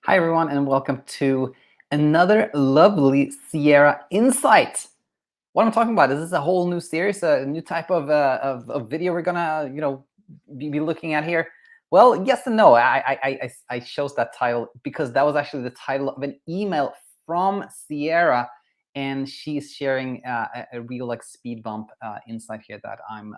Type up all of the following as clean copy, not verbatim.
Hi, everyone, and welcome to another lovely Sierra Insight. What I'm talking about is this a whole new series, a new type of video we're gonna, be looking at here. Well, yes and no. I chose that title because that was actually the title of an email from Sierra, and she's sharing a real like speed bump insight here that I'm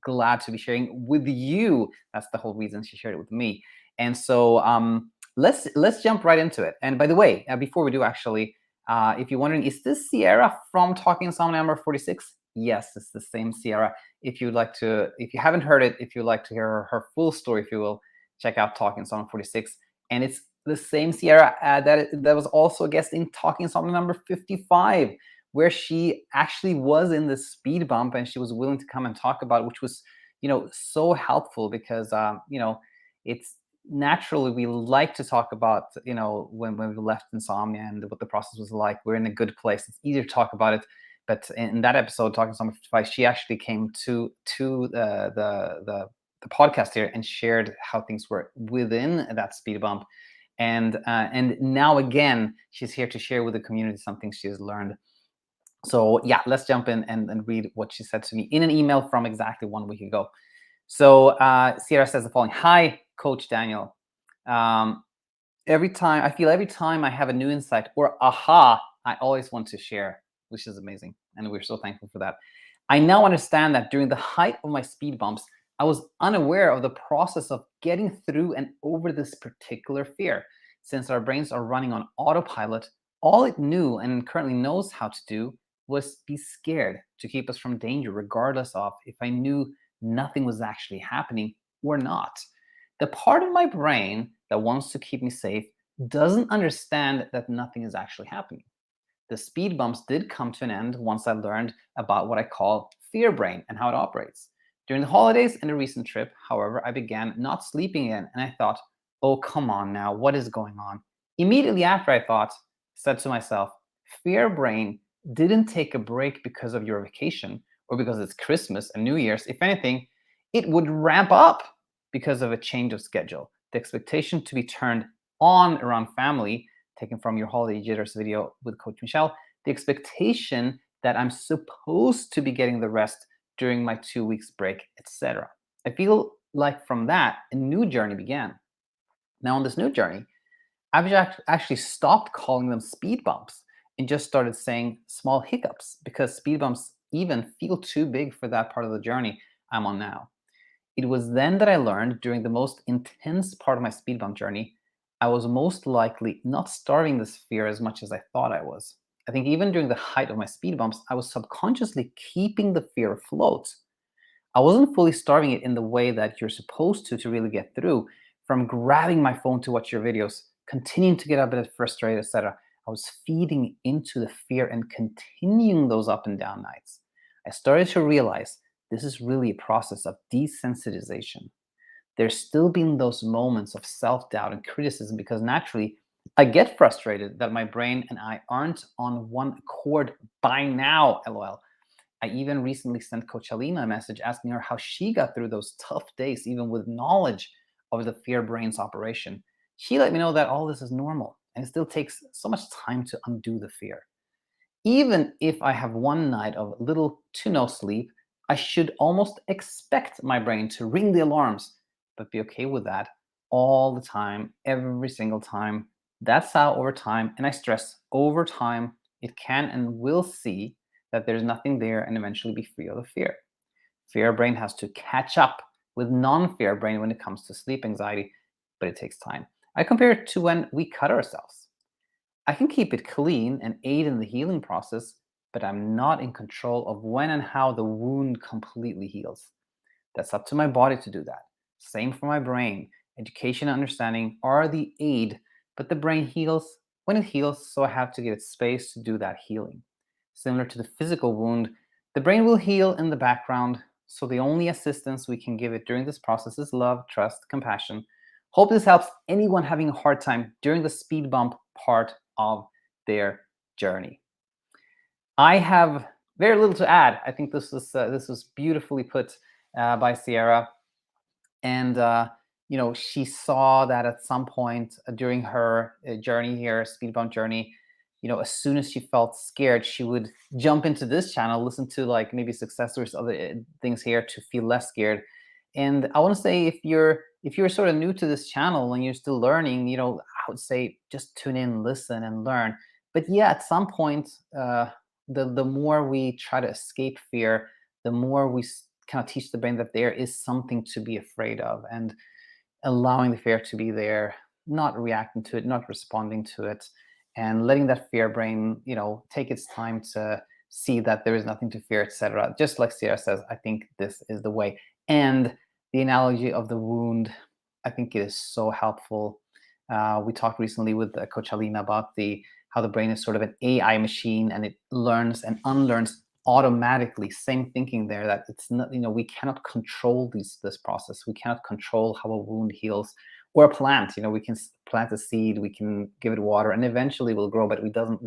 glad to be sharing with you. That's the whole reason she shared it with me, and so let's jump right into it. And by the way, before we do, actually, if you're wondering, is this Sierra from Talking Insomnia number 46? Yes, it's the same Sierra. If you'd like to, if you haven't heard it, if you'd like to hear her full story, if you will, check out Talking Insomnia 46. And it's the same Sierra that was also a guest in Talking Insomnia number 55, where she actually was in the speed bump and she was willing to come and talk about, which was, so helpful because, it's naturally we like to talk about when we left insomnia and what the process was like. We're in a good place, it's easier to talk about it. But in that episode, Talking Insomnia 55, she actually came to the podcast here and shared how things were within that speed bump. And now again she's here to share with the community something she has learned. So yeah, let's jump in and read what she said to me in an email from exactly 1 week ago. So Sierra says the following: Hi, Coach Daniel. Um, every time I have a new insight or aha, I always want to share, which is amazing. And we're so thankful for that. I now understand that during the height of my speed bumps, I was unaware of the process of getting through and over this particular fear. Since our brains are running on autopilot, all it knew and currently knows how to do was be scared to keep us from danger, regardless of if I knew nothing was actually happening or not. The part of my brain that wants to keep me safe doesn't understand that nothing is actually happening. The speed bumps did come to an end once I learned about what I call fear brain and how it operates. During the holidays and a recent trip, however, I began not sleeping again and I thought, oh, come on now, what is going on? Immediately after said to myself, fear brain didn't take a break because of your vacation or because it's Christmas and New Year's. If anything, it would ramp up because of a change of schedule. The expectation to be turned on around family, taken from your holiday jitters video with Coach Michelle, the expectation that I'm supposed to be getting the rest during my 2 weeks break, etc. I feel like from that, a new journey began. Now, on this new journey, I've actually stopped calling them speed bumps and just started saying small hiccups because speed bumps even feel too big for that part of the journey I'm on now. It was then that I learned during the most intense part of my speed bump journey, I was most likely not starving this fear as much as I thought I was. I think even during the height of my speed bumps, I was subconsciously keeping the fear afloat. I wasn't fully starving it in the way that you're supposed to really get through, from grabbing my phone to watch your videos, continuing to get a bit frustrated, etc. I was feeding into the fear and continuing those up and down nights. I started to realize this is really a process of desensitization. There's still been those moments of self-doubt and criticism because naturally I get frustrated that my brain and I aren't on one accord by now, lol. I even recently sent Coach Alina a message asking her how she got through those tough days, even with knowledge of the fear brain's operation. She let me know that all this is normal and it still takes so much time to undo the fear. Even if I have one night of little to no sleep, I should almost expect my brain to ring the alarms, but be okay with that all the time, every single time. That's how over time, and I stress over time, it can and will see that there's nothing there and eventually be free of the fear. Fear brain has to catch up with non-fear brain when it comes to sleep anxiety, but it takes time. I compare it to when we cut ourselves. I can keep it clean and aid in the healing process, but I'm not in control of when and how the wound completely heals. That's up to my body to do that. Same for my brain. Education and understanding are the aid, but the brain heals when it heals, so I have to give it space to do that healing. Similar to the physical wound, the brain will heal in the background, so the only assistance we can give it during this process is love, trust, compassion. Hope this helps anyone having a hard time during the speed bump part of their journey. I have very little to add. I think this was beautifully put by Sierra, and she saw that at some point during her journey here, speed bump journey, as soon as she felt scared, she would jump into this channel, listen to like maybe successors, other things here to feel less scared. And I want to say, if you're sort of new to this channel and you're still learning, I would say just tune in, listen, and learn. But yeah, at some point, the more we try to escape fear, the more we kind of teach the brain that there is something to be afraid of, and allowing the fear to be there, not reacting to it, not responding to it, and letting that fear brain, take its time to see that there is nothing to fear, etc. Just like Sierra says, I think this is the way. And the analogy of the wound, I think it is so helpful. We talked recently with Coach Alina about the how the brain is sort of an AI machine, and it learns and unlearns automatically. Same thinking there, that it's not, we cannot control this process. We cannot control how a wound heals, or a plant. We can plant a seed, we can give it water, and eventually will grow, but we don't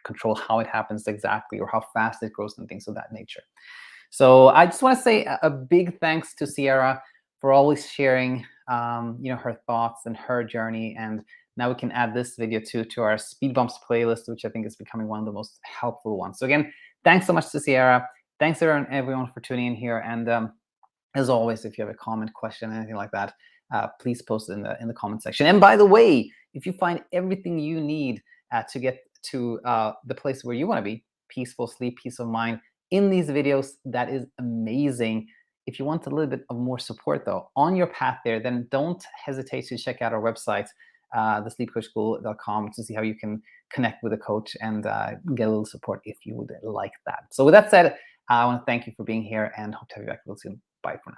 control how it happens exactly, or how fast it grows, and things of that nature. So I just want to say a big thanks to Sierra for always sharing, her thoughts and her journey. And now we can add this video to our speed bumps playlist, which I think is becoming one of the most helpful ones. So again, thanks so much to Sierra. Thanks everyone for tuning in here. And as always, if you have a comment, question, anything like that, please post it in the comment section. And by the way, if you find everything you need to get to the place where you want to be, peaceful sleep, peace of mind, in these videos, that is amazing. If you want a little bit of more support though on your path there, then don't hesitate to check out our website, thesleepcoachschool.com, to see how you can connect with a coach and get a little support if you would like that. So with that said, I want to thank you for being here, and hope to have you back real soon. Bye for now.